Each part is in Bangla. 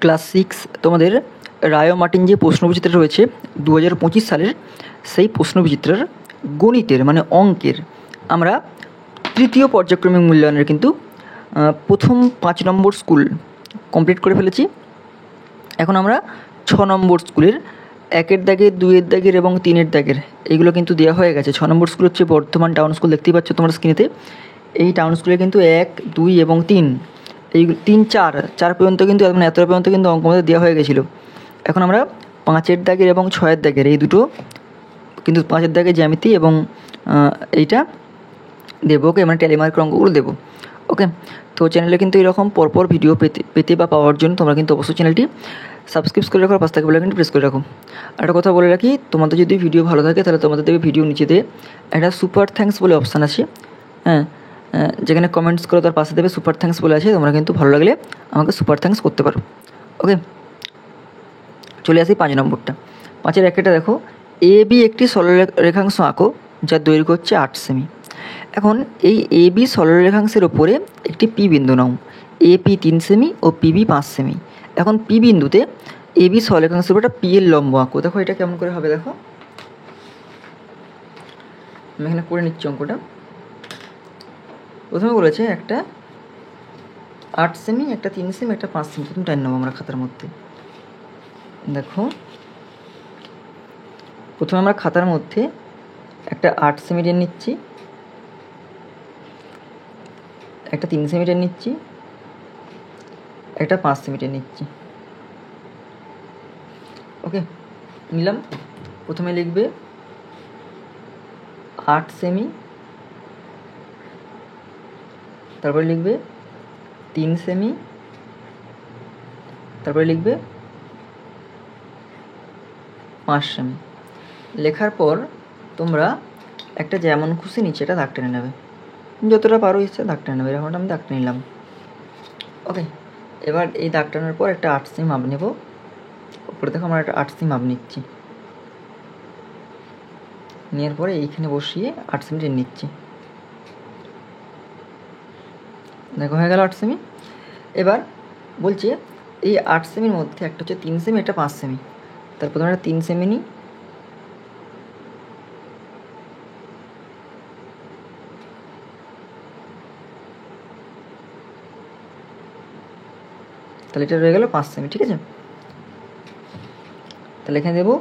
ক্লাস 6 তোমাদের রায় ও মার্টিন যে প্রশ্নবিচিত্র রয়েছে 2025 সালের, সেই প্রশ্নবিচিত্রের গণিতের মানে অঙ্কের আমরা তৃতীয় পর্যায়ক্রমিক মূল্যায়নের কিন্তু প্রথম 5 নম্বর স্কুল কমপ্লিট করে ফেলেছি। এখন আমরা 6 নম্বর স্কুলের 1-এর দাগের, 2-এর দাগের এবং 3-এর দাগের এইগুলো কিন্তু দেওয়া হয়ে গেছে। 6 নম্বর স্কুল হচ্ছে বর্ধমান টাউন স্কুল, দেখতেই পাচ্ছ তোমার স্ক্রিনেতে। এই টাউন স্কুলে কিন্তু 1, 2 এবং 3, এই 3, 4 পর্যন্ত কিন্তু মানে এত পর্যন্ত কিন্তু অঙ্ক আমাদের দেওয়া হয়ে গেছিলো। এখন আমরা 5-এর দাগের এবং 6-এর দাগের এই দুটো কিন্তু 5-এর দাগের জ্যামিতি এবং এইটা দেবো। ওকে, মানে ট্যালিমার্কের অঙ্কগুলো দেবো। ওকে, তো চ্যানেলে কিন্তু এরকম পরপর ভিডিও পেতে বা পাওয়ার জন্য তোমরা কিন্তু অবশ্যই চ্যানেলটি সাবস্ক্রাইব করে রাখো, পাশ থেকে বেল আইকনটি প্রেস করে রাখো। আর একটা কথা বলে রাখি, তোমাদের যদি ভিডিও ভালো থাকে তাহলে তোমাদের দেবে ভিডিও নিচে দিয়ে একটা সুপার থ্যাঙ্কস বলে অপশান আছে, হ্যাঁ, যেখানে কমেন্টস করে তার পাশে দেবে সুপার থ্যাঙ্কস বলে আছে। তোমরা কিন্তু ভালো লাগলে আমাকে সুপার থ্যাঙ্কস করতে পারো। ওকে, চলে আসি 5 নম্বরটা। 5-এর একটা দেখো, এ বি একটি সরলরেখাংশ আঁকো যার দৈর্ঘ্য হচ্ছে 8 সেমি। এখন এই এ বি সরলরেখাংশের ওপরে একটি পি বিন্দু নাও। এ পি 3 সেমি ও পি বি 5 সেমি। এখন পি বিন্দুতে এ বি সরলরেখাংশের উপর একটা পি এর লম্ব আঁকো। দেখো এটা কেমন করে হবে, দেখো আমি এখানে করে নিচ্ছি অঙ্কটা। প্রথমে বলেছে একটা 8 সেমি, একটা 3 সেমি, একটা 5 সেমি। প্রথম টাইম নেবো আমরা খাতার মধ্যে। দেখো প্রথমে আমরা খাতার মধ্যে একটা 8 সেমিটার নিচ্ছি, একটা 3 সেমিটার নিচ্ছি, একটা 5 সেমিটার নিচ্ছি। ওকে, নিলাম। প্রথমে লিখবে 8 সেমি, তারপরে লিখবে 3 সেমি, তারপরে লিখবে 5 সেমি। লেখার পর তোমরা একটা যেমন খুশি নিচে এটা দাগ টেনে নেবে, যতটা পারো ইচ্ছে দাগ টেনে নেবে। এরকম আমি দাগ টেনে নিলাম। ওকে, এবার এই দাগ টানার পর একটা 8 সেমি মাপ নেব। উপরে দেখো আমরা একটা 8 সেমি মাপ নিচ্ছি, নেওয়ার পরে এইখানে বসিয়ে 8 সেমি টেনে নিচ্ছি। দেখো হয়ে গেল 8 সেমি। এবার বলছে এই 8 সেমির মধ্যে একটা হচ্ছে 3 সেমি, একটা 5 সেমি। তারপর আমরা 3 সেমি নিই, তাহলে এটা রয়ে গেল 5 সেমি। ঠিক আছে, তাহলে এখানে দেবো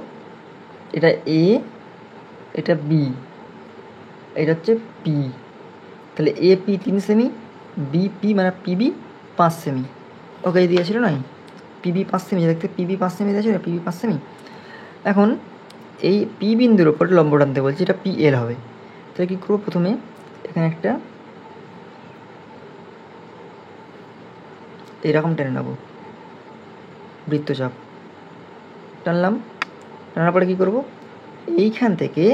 এটা এ, এটা বি, এটা হচ্ছে পি। তাহলে এ পি 3 সেমি, বি পি মানে পিবি 5 সেমি। ওকে, এই দিয়েছিল নয় পিবি 5 সেমি, দেখতে পিবি 5 সেমি দিয়েছিল, পিবি 5 সেমি। এখন এই পি বিন্দুর ওপর লম্ব টানতে বলছি, এটা পি এল হবে। তাহলে কী করবো, প্রথমে এখানে একটা এরকম টেনে নেবো, বৃত্তচাপ টানলাম। টানার পরে কী করবো, এইখান থেকে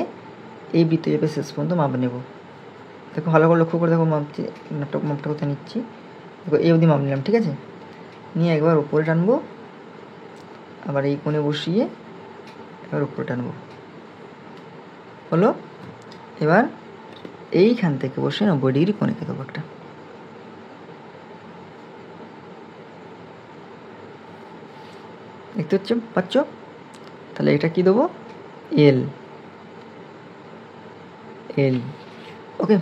এই বৃত্তচাপের শেষ পর্যন্ত মাপ নেব। দেখো ভালো করে লক্ষ্য করে দেখো, মাপছি, মাপটা কোথায় নিচ্ছি। দেখো এই অবধি মাপ নিলাম। ঠিক আছে, নিয়ে একবার উপরে টানবো, আবার এই কোণে বসিয়ে এবার উপরে টানবো। হলো, এবার এইখান থেকে বসে 90 ডিগ্রি কোণে দেবো একটা। দেখতে পাচ্ছ? তাহলে এটা কি দেবো, এল। এল। ওকে,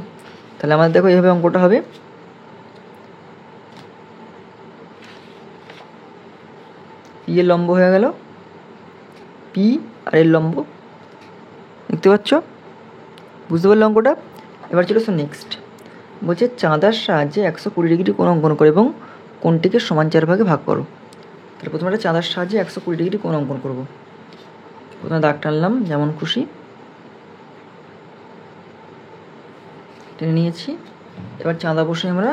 তাহলে আমাদের দেখো এইভাবে অঙ্কটা হবে। পি এর লম্ব হয়ে গেল, পি আর এর লম্ব, দেখতে পাচ্ছ? বুঝতে পারলে অঙ্কটা? এবার চলে আসো নেক্সট। বলছে চাঁদার সাহায্যে 120 ডিগ্রি কোণ অঙ্কন করো এবং কোণটিকে সমান 4 ভাগে ভাগ করো। তাহলে প্রথমে একটা চাঁদার সাহায্যে 120 ডিগ্রি কোণ অঙ্কন করবো। প্রথমে দাগ টানলাম যেমন খুশি, টেনে নিয়েছি। এবার চাঁদা বসে আমরা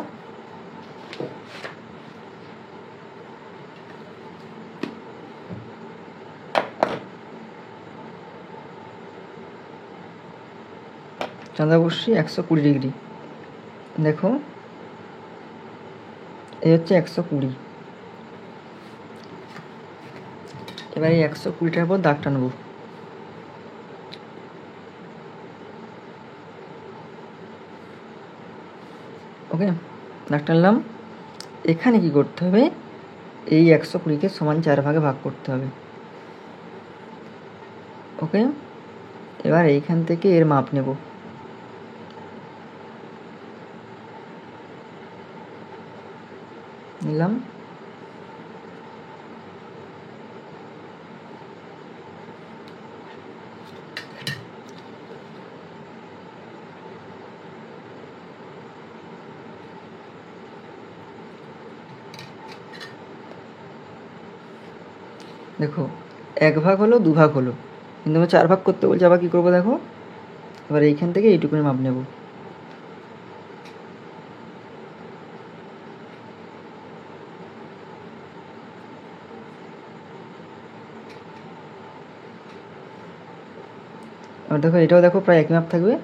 চাঁদা বসি 120 ডিগ্রি। দেখো এই হচ্ছে 120। এবার এই 120টার পর দাগ টানবো। ওকে, দাগ টানলাম। এখানে কি করতে হবে, এই 120কে সমান 4 ভাগে ভাগ করতে হবে। ওকে, এবার এইখান থেকে এর মাপ নেব। নিলাম। দেখো 1 ভাগ হলো, 2 ভাগ হলো, কিন্তু আমরা 4 ভাগ করতে বলছি। আবার কী করবো দেখো, এবার এইখান থেকে এইটুকুনি মাপ নেব। আর দেখো এটাও দেখো প্রায় একই মাপ থাকবে।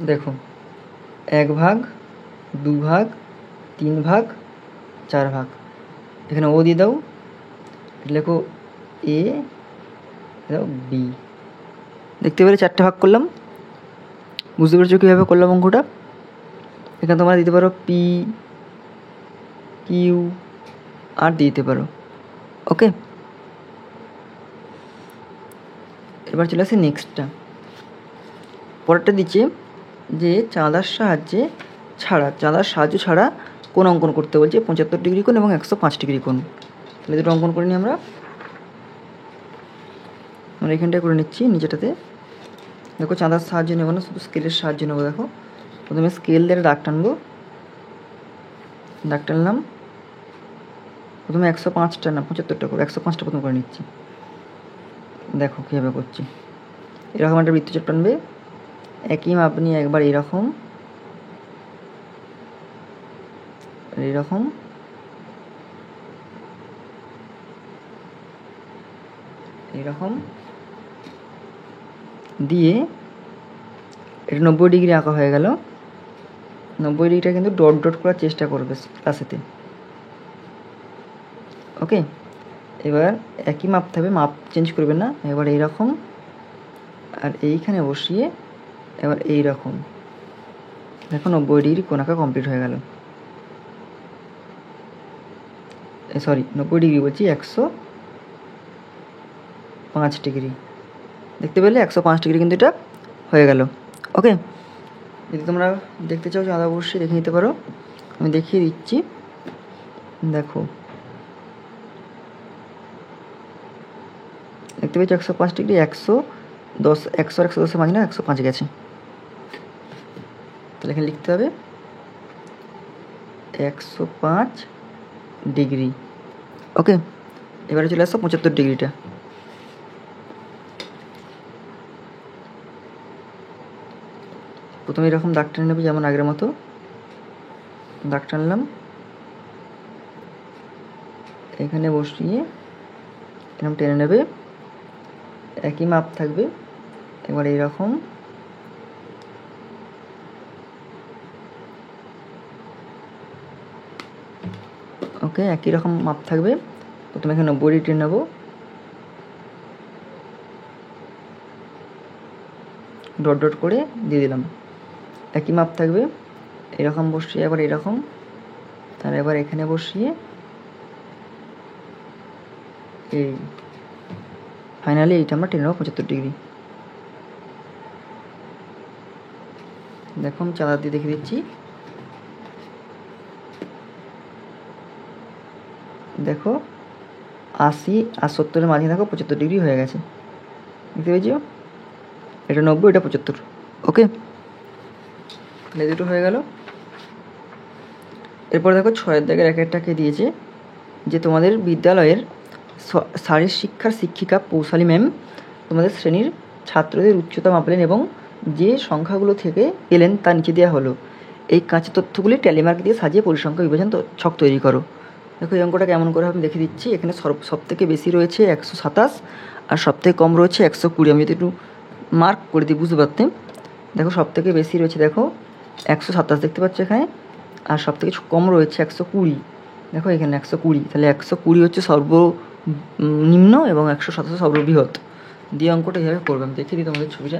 দেখো 1 ভাগ, 2 ভাগ, 3 ভাগ, 4 ভাগ। এখানে ও দিয়ে দাও, লেখো এ, দাও বি। দেখতে পেলে 4টে ভাগ করলাম। বুঝতে পেরেছো কীভাবে করলাম অঙ্কটা? এখানে তোমরা দিতে পারো পি, কিউ আর দিতে পারো। ওকে, এবার চলে আসে নেক্সটটা। পরেরটা দিচ্ছে যে চাঁদার সাহায্য ছাড়া কোণ অঙ্কন করতে বলছে, 75 ডিগ্রি কোণ এবং 105 ডিগ্রি কোণ। তাহলে দুটো অঙ্কন করে নিই আমরা এখানটায় করে নিচ্ছি নিচেটাতে। দেখো চাঁদার সাহায্য নেবো না, শুধু স্কেলের সাহায্য নেবো। দেখো প্রথমে স্কেল দিয়ে দাগ টানবো, দাগ টানলাম। প্রথমে 105টা না 75টা করবো, 105টা প্রথম করে নিচ্ছি। দেখো কীভাবে করছি। এরকম একটা বৃত্তচাপ টানবে, একই মাপ নিয়ে একবার এরকম, এরকম, এরকম দিয়ে এটা 90 ডিগ্রি আঁকা হয়ে গেল। 90 ডিগ্রিটা কিন্তু ডট ডট করার চেষ্টা করবে ক্লাসেতে। ওকে, এবার একই মাপ থাকবে, মাপ চেঞ্জ করবে না। এবার এইরকম আর এইখানে বসিয়ে এবার এইরকম। দেখো 90 ডিগ্রি কোণ আঁকা কমপ্লিট হয়ে গেল। সরি 90 ডিগ্রি বলছি, 105 ডিগ্রি। দেখতে পেলে 105 ডিগ্রি কিন্তু এটা হয়ে গেল। ওকে, যদি তোমরা দেখতে চাও চাঁদা অবশ্যই দেখে নিতে পারো, আমি দেখিয়ে দিচ্ছি। দেখো দেখতে পেয়েছি 105 ডিগ্রি, 110, 100 আর 110 মাঝে না 105 গেছে। তাহলে এখানে লিখতে হবে 105 ডিগ্রি। ওকে, এবারে চলে আসো 75 ডিগ্রিটা। প্রথমে এরকম দাগ টেনে নেবে, যেমন আগের মতো দাগ টানলাম, এখানে বসিয়ে এরকম টেনে নেবে, একই মাপ থাকবে। এবার এইরকম ওকে, একই রকম মাপ থাকবে। প্রথমে এখানে 90 ডিগ্রি নেব, ডট ডট করে দিয়ে দিলাম, একই মাপ থাকবে। এরকম বসিয়ে আবার এরকম, তার এবার এখানে বসিয়ে এই ফাইনালি এইটা আমরা টেনে নেবো 75 ডিগ্রি। দেখো আমি চাঁদা দিয়ে দেখে দিচ্ছি। দেখো 80 আর 70-এর মাঝে দেখো 75 ডিগ্রি হয়ে গেছে। দেখতে পেয়েছো, এটা 90, এটা 75। ওকে, তাহলে দুটো হয়ে গেল। এরপর দেখো 6-এর দাগের একটাকে দিয়েছে যে তোমাদের বিদ্যালয়ের শারীর শিক্ষার শিক্ষিকা পৌশালী ম্যাম তোমাদের শ্রেণীর ছাত্রদের উচ্চতা মাপলেন এবং যে সংখ্যাগুলো থেকে পেলেন তা নিচে দেওয়া হলো। এই কাঁচা তথ্যগুলি ট্যালিমার্ক দিয়ে সাজিয়ে পরিসংখ্যা বিভাজন ছক তৈরি করো। দেখো এই অঙ্কটা কেমন করে আমি দেখে দিচ্ছি। এখানে সব থেকে বেশি রয়েছে 127 আর সব থেকে কম রয়েছে 120। আমি যদি একটু মার্ক করে দিই বুঝতে পারতেন। দেখো সব থেকে বেশি রয়েছে দেখো 127 দেখতে পাচ্ছ এখানে, আর সব থেকে কম রয়েছে 120। দেখো এখানে 120, তাহলে 120 হচ্ছে সর্বনিম্ন এবং 127 সর্ববৃহৎ। দিয়ে অঙ্কটা এইভাবে করবে, আমি দেখিয়ে দিই তোমাদের ছবিটা।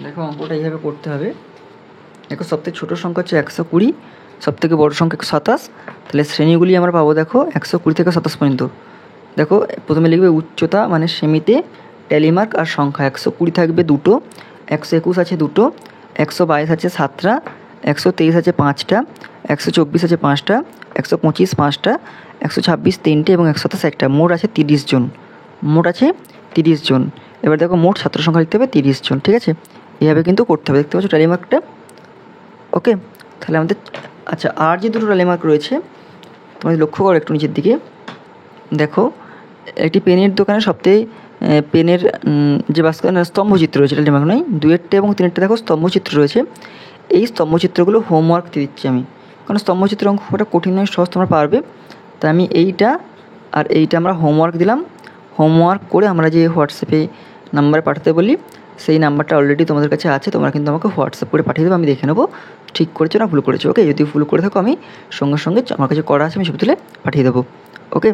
দেখো অঙ্কটা এইভাবে করতে হবে। দেখো সবথেকে ছোটো সংখ্যা হচ্ছে 120, সবথেকে বড় সংখ্যা 127, তাহলে শ্রেণীগুলি আমরা পাবো দেখো 120 থেকে 27 পর্যন্ত। দেখো প্রথমে লিখবে উচ্চতা মানে সেমিতে ট্যালিমার্ক আর সংখ্যা। 120 থাকবে দুটো, 121 আছে দুটো, 122 আছে 7টা, 123 আছে 5টা, 124 আছে 5টা, 125 5টা, 126 3টে এবং 127 একটা। মোট আছে 30 জন, মোট আছে 30 জন। এবার দেখো মোট ছাত্র সংখ্যা লিখতে হবে 30 জন, ঠিক আছে? এইভাবে কিন্তু করতে হবে, দেখতে পাচ্ছ ট্যালিমার্কটা। ওকে, তাহলে আমাদের আচ্ছা আর যে দুটো ট্যালিমার্ক রয়েছে তোমাদের লক্ষ্য করো একটু নিচের দিকে। দেখো একটি পেনের দোকানে সবথেকে পেনের যে বাস্কের স্তম্ভচিত্র রয়েছে, ট্যালিমার্ক নয়, 2-এরটা এবং 3-এরটা দেখো স্তম্ভচিত্র রয়েছে। এই স্তম্ভচিত্রগুলো হোমওয়ার্ক দিয়ে দিচ্ছি আমি, কারণ স্তম্ভচিত্র অঙ্ক খুব একটা কঠিন নয়, সহজ তোমরা পারবে। তাই আমি এইটা আর এইটা আমরা হোমওয়ার্ক দিলাম। হোমওয়ার্ক করে আমরা যে হোয়াটসঅ্যাপে নাম্বারে পাঠাতে বলি, সেই নাম্বারটা অলরেডি তোমাদের কাছে আছে, তোমরা কিন্তু আমাকে হোয়াটসঅ্যাপ করে পাঠিয়ে দেবো, আমি দেখে নেবো ঠিক করেছো না ভুল করেছো। ওকে, যদি ভুল করে থাকো আমি সঙ্গে সঙ্গে আমার কাছে করা আছে, আমি ছবি তুলে পাঠিয়ে দেবো। ওকে,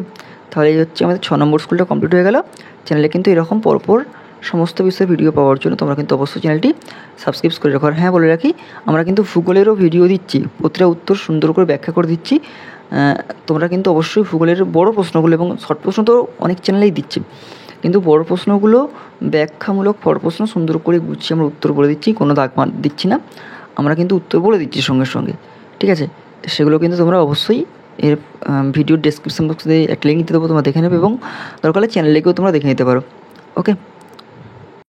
তাহলে এই হচ্ছে আমাদের 6 নম্বর স্কুলটা কমপ্লিট হয়ে গেল। চ্যানেলে কিন্তু এরকম পরপর সমস্ত বিষয়ে ভিডিও পাওয়ার জন্য তোমরা কিন্তু অবশ্যই চ্যানেলটি সাবস্ক্রাইব করে রাখো। আর হ্যাঁ বলে রাখি, আমরা কিন্তু ভূগোলেরও ভিডিও দিচ্ছি, প্রতিটা উত্তর সুন্দর করে ব্যাখ্যা করে দিচ্ছি। তোমরা কিন্তু অবশ্যই ভূগোলের বড় প্রশ্নগুলো এবং শর্ট প্রশ্ন তো অনেক চ্যানেলেই দিচ্ছি, কিন্তু বড় প্রশ্নগুলো ব্যাখ্যামূলক বড় প্রশ্ন সুন্দর করে গুছিয়ে আমরা উত্তর বলে দিচ্ছি, কোনো দাগ দিচ্ছি না, আমরা কিন্তু উত্তর বলে দিচ্ছি সঙ্গে সঙ্গে, ঠিক আছে? সেগুলো কিন্তু তোমরা অবশ্যই এর ভিডিওর ডেসক্রিপশন বক্সে একটা লিঙ্ক দিতে দেবো, তোমরা দেখে নেবে এবং দরকার হলে চ্যানেলে গিয়েও তোমরা দেখে নিতে পারো। ওকে।